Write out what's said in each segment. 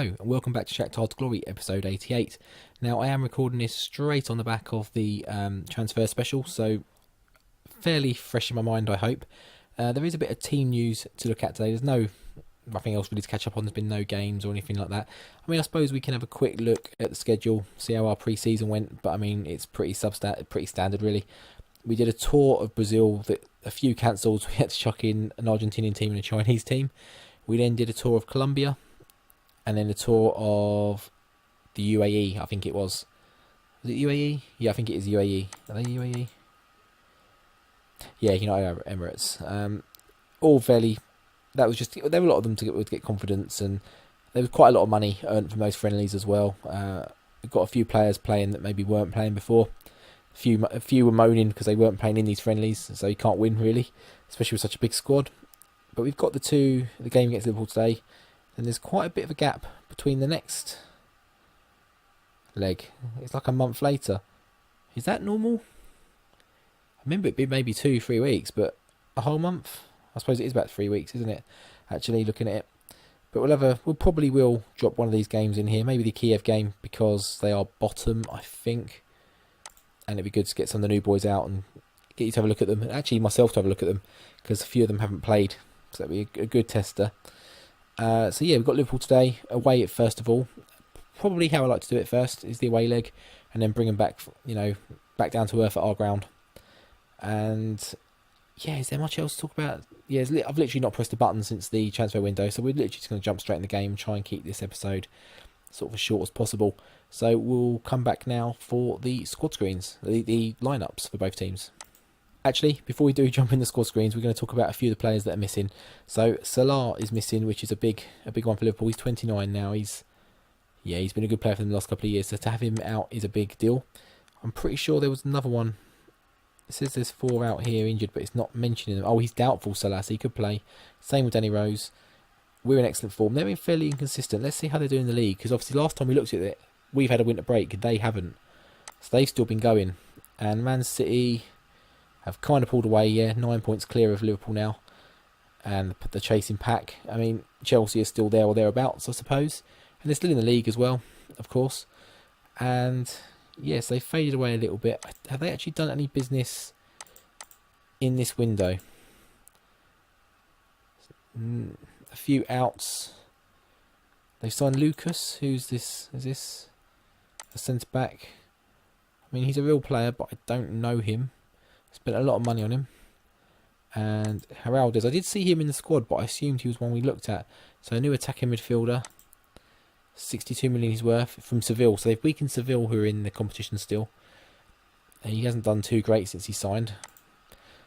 Hello and welcome back to Shakhtar's Glory episode 88. Now I am recording this straight on the back of the transfer special, so fairly fresh in my mind I hope. There is a bit of team news to look at today. There's nothing else really to catch up on. There's been no games or anything like that. I mean, I suppose we can have a quick look at the schedule, see how our pre-season went, but I mean it's pretty standard really. We did a tour of Brazil, that a few cancelled. We had to chuck in an Argentinian team and a Chinese team. We then did a tour of Colombia, and then a tour of the UAE, I think it was. Was it UAE? Yeah, I think it is UAE. Are they UAE? Yeah, United Arab Emirates. All fairly... That was just... There were a lot of them to get confidence, and there was quite a lot of money earned from those friendlies as well. We've got a few players playing that maybe weren't playing before. A few were moaning because they weren't playing in these friendlies, so you can't win really, especially with such a big squad. But we've got the game against Liverpool today, and there's quite a bit of a gap between the next leg. It's like a month later. Is that normal? I remember it being maybe 2-3 weeks, but a whole month? I suppose it is about 3 weeks, isn't it? Actually, looking at it. But we'll probably drop one of these games in here. Maybe the Kiev game, because they are bottom, I think. And it'd be good to get some of the new boys out and get you to have a look at them. Actually, myself to have a look at them, because a few of them haven't played. So that'd be a good tester. So yeah, we've got Liverpool today, away at first of all. Probably how I like to do it first is the away leg, and then bring them back, back down to earth at our ground. And yeah, is there much else to talk about? Yeah, I've literally not pressed a button since the transfer window, so we're literally just going to jump straight in the game and try and keep this episode sort of as short as possible. So we'll come back now for the squad screens, the lineups for both teams. Actually, before we do jump in the squad screens, we're going to talk about a few of the players that are missing. So Salah is missing, which is a big one for Liverpool. He's 29 now. He's been a good player for them the last couple of years. So to have him out is a big deal. I'm pretty sure there was another one. It says there's 4 out here injured, but it's not mentioning them. Oh, he's doubtful, Salah, so he could play. Same with Danny Rose. We're in excellent form. They're fairly inconsistent. Let's see how they're doing in the league, because obviously last time we looked at it, we've had a winter break. They haven't. So they've still been going. And Man City have kind of pulled away, 9 points clear of Liverpool now. And the chasing pack. I mean, Chelsea is still there or thereabouts, I suppose. And they're still in the league as well, of course. And yes, they faded away a little bit. Have they actually done any business in this window? A few outs. They've signed Lucas. Who's this? Is this a centre back? I mean, he's a real player, but I don't know him. Spent a lot of money on him. And Heraldez, I did see him in the squad, but I assumed he was one we looked at. So a new attacking midfielder. 62 million he's worth from Seville. So they've weakened Seville, who are in the competition still. And he hasn't done too great since he signed.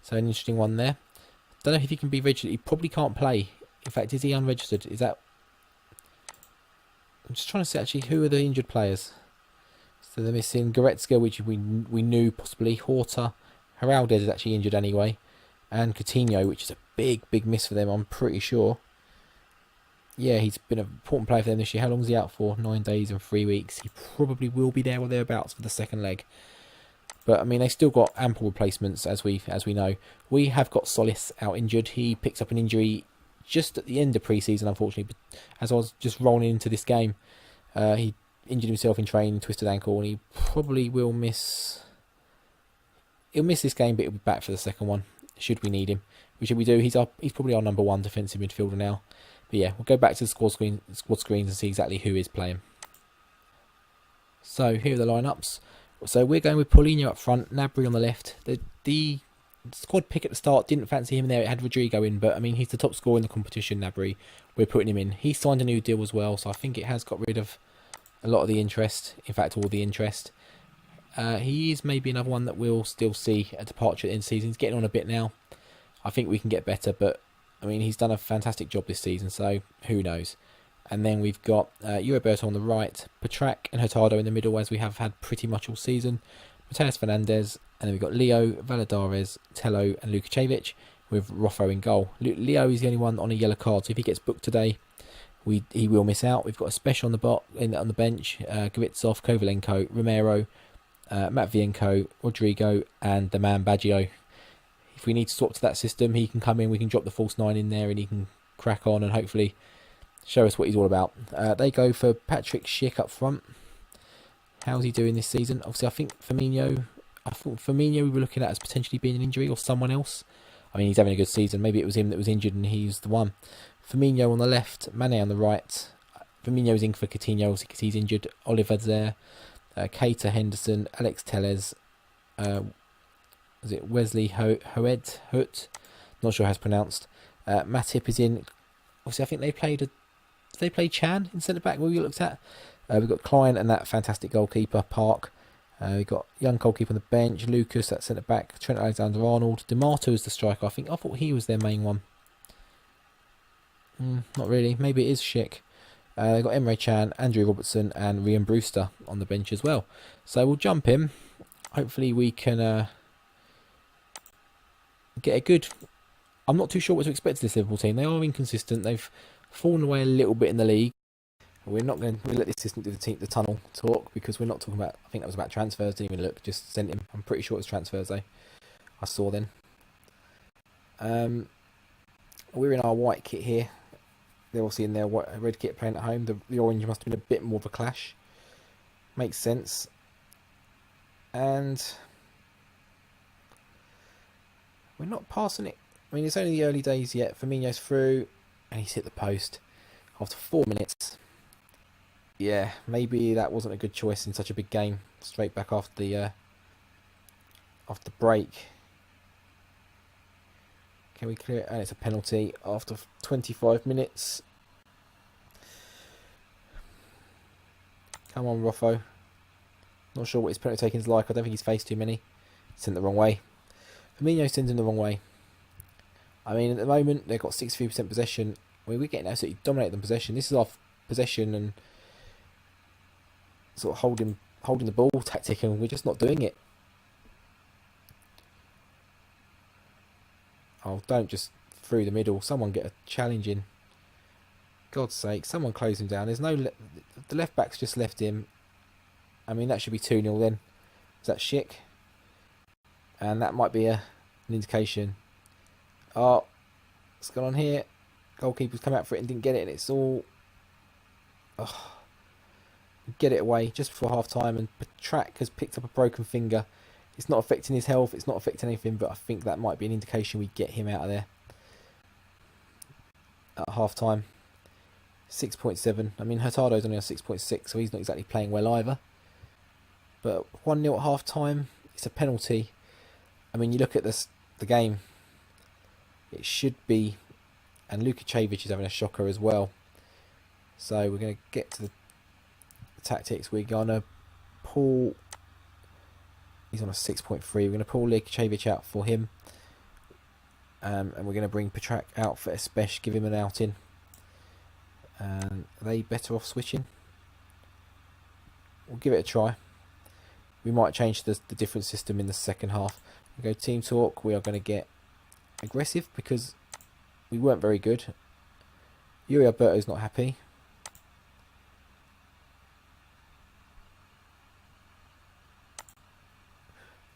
So an interesting one there. Don't know if he can be registered. He probably can't play. In fact, is he unregistered? Is that... I'm just trying to see actually who are the injured players. So they're missing Goretzka, which we knew possibly. Horta. Heraldez is actually injured anyway. And Coutinho, which is a big miss for them, I'm pretty sure. Yeah, he's been an important player for them this year. How long is he out for? 9 days and 3 weeks. He probably will be there or thereabouts for the second leg. But I mean, they've still got ample replacements, as we know. We have got Solis out injured. He picked up an injury just at the end of pre-season, unfortunately. But as I was just rolling into this game, he injured himself in training, twisted ankle, and he probably will miss... He'll miss this game, but he'll be back for the second one, should we need him. Which we do. He's probably our number 1 defensive midfielder now. But yeah, we'll go back to the squad screens and see exactly who is playing. So here are the lineups. So we're going with Paulinho up front, Gnabry on the left. The squad pick at the start didn't fancy him there. It had Rodrigo in, but I mean, he's the top scorer in the competition, Gnabry. We're putting him in. He signed a new deal as well, so I think it has got rid of a lot of the interest. In fact, all the interest. He is maybe another one that we'll still see a departure in season. He's getting on a bit now. I think we can get better, but I mean, he's done a fantastic job this season, so who knows. And then we've got Roberto on the right, Petrak and Hurtado in the middle, as we have had pretty much all season. Mateus Fernandes, and then we've got Leo, Valadares, Tello and Lukacevic, with Roffo in goal. Leo is the only one on a yellow card, so if he gets booked today, he will miss out. We've got a special on the bench, Gavitsov, Kovalenko, Romero, Matvienko, Rodrigo, and the man Baggio. If we need to swap to that system, he can come in, we can drop the false 9 in there, and he can crack on and hopefully show us what he's all about. They go for Patrick Schick up front. How's he doing this season? Obviously, I thought Firmino we were looking at as potentially being an injury or someone else. I mean, he's having a good season. Maybe it was him that was injured and he's the one. Firmino on the left, Mane on the right. Firmino's in for Coutinho because he's injured. Oliver's there. KIOTA, Henderson, Alex Telles. Is it Wesley Hoet? Not sure how it's pronounced. Matip is in. Obviously, I think they played Chan in centre back. What we looked at. We've got Klein and that fantastic goalkeeper Park. We've got young goalkeeper on the bench. Lucas at centre back. Trent Alexander-Arnold. D'Amato is the striker. I thought he was their main one. Not really. Maybe it is Schick. They've got Emre Can, Andrew Robertson and Ryan Brewster on the bench as well. So we'll jump in. Hopefully we can get a good... I'm not too sure what to expect of this Liverpool team. They are inconsistent. They've fallen away a little bit in the league. We'll let the assistant do the tunnel talk because we're not talking about... I think that was about transfers. Didn't even look. Just sent him. I'm pretty sure it was transfers though. I saw then. We're in our white kit here. They're obviously in their red kit playing at home. The orange must have been a bit more of a clash. Makes sense. And we're not passing it. I mean, it's only the early days yet. Firmino's through and he's hit the post after 4 minutes. Yeah, maybe that wasn't a good choice in such a big game. Straight back after the break. Can we clear it? And it's a penalty after 25 minutes. Come on, Roffo. Not sure what his penalty taking's like. I don't think he's faced too many. Sent the wrong way. Firmino sends him the wrong way. I mean, at the moment, they've got 63% possession. I mean, we're getting absolutely dominated in possession. This is our possession and sort of holding the ball tactic, and we're just not doing it. Oh, don't just through the middle. Someone get a challenge in. God's sake, someone close him down. There's no... the left back's just left him. I mean, that should be 2-0 then. Is that Schick? And that might be an indication. Oh, what's going on here? Goalkeeper's come out for it and didn't get it, and it's all... Oh, get it away just before half time, and Petrak has picked up a broken finger. It's not affecting his health, it's not affecting anything, but I think that might be an indication we get him out of there at half time. 6.7. I mean, Hurtado's only on 6.6, so he's not exactly playing well either. But 1-0 at half time, it's a penalty. I mean, you look at the game, it should be, and Lukačević is having a shocker as well. So we're going to get to the tactics. We're going to pull... He's on a 6.3. We're going to pull Lukačević out for him. And we're going to bring Petrak out for Espesh, give him an outing. And are they better off switching? We'll give it a try. We might change the different system in the second half. We go team talk. We are going to get aggressive because we weren't very good. Yuri Alberto's not happy.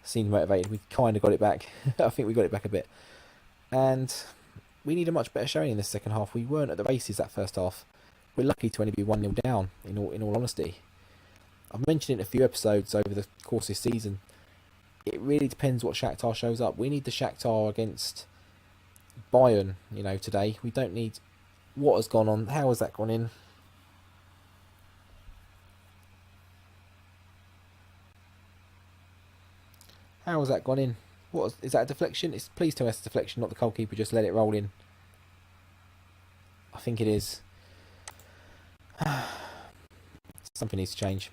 Seemed motivated. We kind of got it back. I think we got it back a bit. And we need a much better showing in the second half. We weren't at the races that first half. We're lucky to only be 1-0 down, in all honesty. I've mentioned it in a few episodes over the course of this season. It really depends what Shakhtar shows up. We need the Shakhtar against Bayern, today. We don't need... What has gone on? How has that gone in? How has that gone in? Is that a deflection? Please tell me it's a deflection, not the goalkeeper just let it roll in. I think it is. Something needs to change.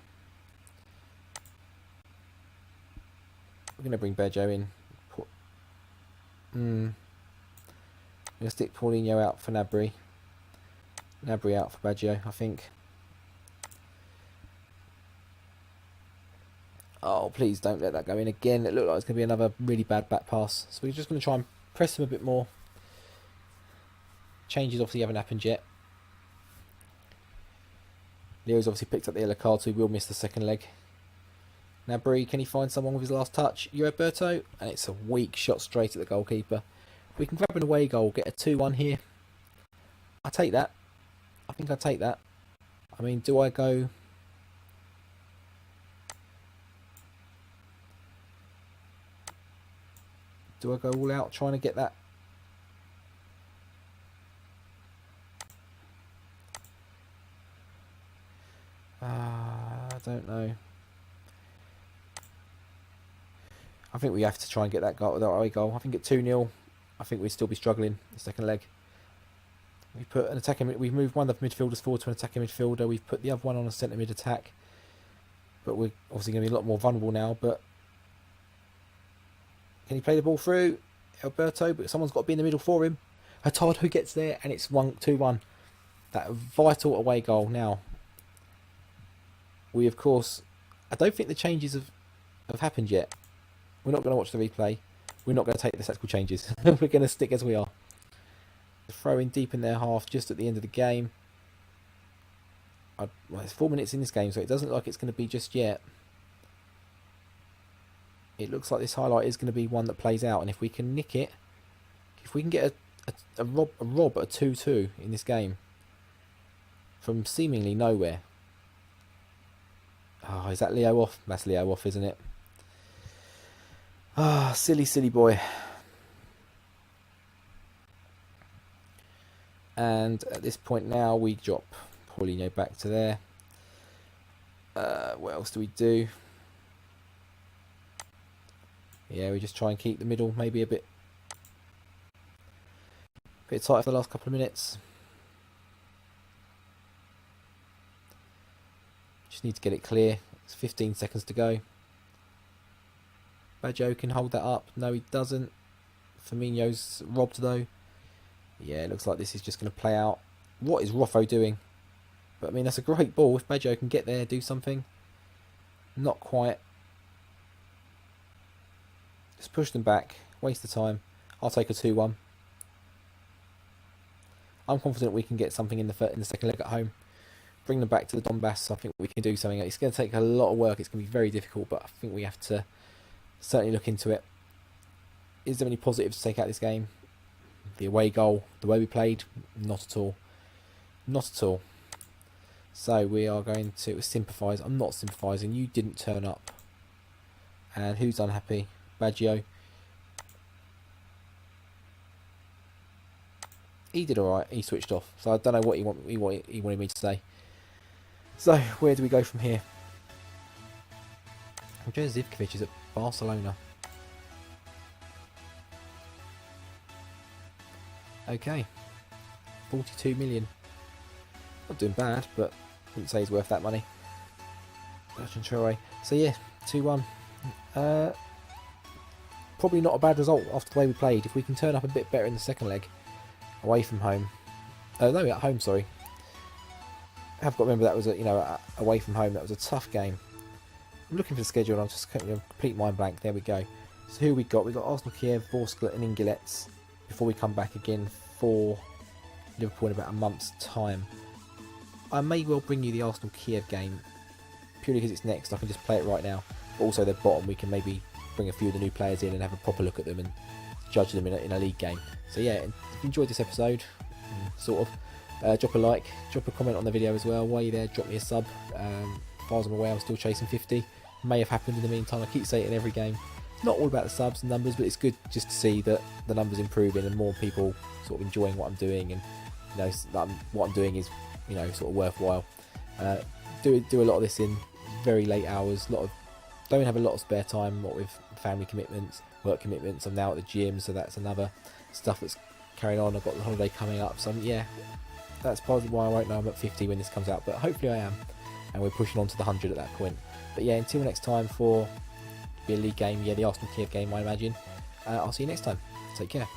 We're going to bring Berjo in. I'm going to stick Paulinho out for Nabry. Nabry out for Baggio, I think. Oh, please don't let that go in again. It looked like it's going to be another really bad back pass. So we're just going to try and press him a bit more. Changes obviously haven't happened yet. Leo's obviously picked up the yellow card, so he will miss the second leg. Nabry, can he find someone with his last touch? Roberto, and it's a weak shot straight at the goalkeeper. We can grab an away goal, get a 2-1 here. I'll take that. I think I'd take that. I mean, do I go... Do I go all out trying to get that? I don't know. I think we have to try and get that goal, that away goal. I think at 2-0, I think we'd still be struggling the second leg. We put an attacking. We've moved one of the midfielders forward to an attacking midfielder. We've put the other one on a centre mid attack. But we're obviously going to be a lot more vulnerable now. But can he play the ball through? Alberto, but someone's got to be in the middle for him. Hurtado gets there, and it's 2-1. That vital away goal. Now, we of course, I don't think the changes have happened yet. We're not going to watch the replay. We're not going to take the tactical changes. We're going to stick as we are. Throw in deep in their half just at the end of the game. Well, it's 4 minutes in this game, so it doesn't look like it's going to be just yet. It looks like this highlight is going to be one that plays out, and if we can nick it, if we can get a rob at a 2-2 in this game from seemingly nowhere. Oh, is that Leo off? That's Leo off, isn't it? Ah, silly boy. And at this point now, we drop Paulinho back to there. What else do we do? Yeah, we just try and keep the middle maybe a bit tight for the last couple of minutes. Just need to get it clear. It's 15 seconds to go. Baggio can hold that up. No, he doesn't. Firmino's robbed though. Yeah, it looks like this is just going to play out. What is Roffo doing? But I mean, that's a great ball. If Baggio can get there, do something. Not quite. Just push them back. Waste the time. I'll take a 2-1. I'm confident we can get something in the second leg at home. Bring them back to the Donbass. I think we can do something. It's going to take a lot of work. It's going to be very difficult, but I think we have to certainly look into it. Is there any positives to take out of this game? The away goal, the way we played, not at all. Not at all. So we are going to sympathise. I'm not sympathising. You didn't turn up. And who's unhappy? Baggio. He did alright. He switched off. So I don't know what he wanted me to say. So where do we go from here? Andrzej Zivkovic is at Barcelona. Okay. 42 million. Not doing bad, but I wouldn't say he's worth that money. So yeah, 2-1. Probably not a bad result after the way we played. If we can turn up a bit better in the second leg, away from home. No, at home, sorry. I have got to remember that was away from home. That was a tough game. I'm looking for the schedule and I'm just complete mind blank. There we go. So who we got? We got Arsenal, Kiev, Vorskla and Ingilets before we come back again for Liverpool in about a month's time. I may well bring you the Arsenal Kiev game purely because it's next. I can just play it right now. But also the bottom, we can maybe bring a few of the new players in and have a proper look at them and judge them in a league game. So yeah, if you enjoyed this episode, sort of, drop a like, drop a comment on the video as well. While you're there, drop me a sub. As far as I'm aware, I'm still chasing 50. May have happened in the meantime. I keep saying it in every game. It's not all about the subs and numbers, but it's good just to see that the numbers improving and more people sort of enjoying what I'm doing, and what I'm doing is sort of worthwhile. Do a lot of this in very late hours. Don't have a lot of spare time. What with family commitments, work commitments. I'm now at the gym, so that's another stuff that's carrying on. I've got the holiday coming up, so yeah, that's partly why I won't know I'm at 50 when this comes out, but hopefully I am, and we're pushing on to the 100 at that point. But yeah, until next time for the league game, the Arsenal Kiev game, I imagine. I'll see you next time. Take care.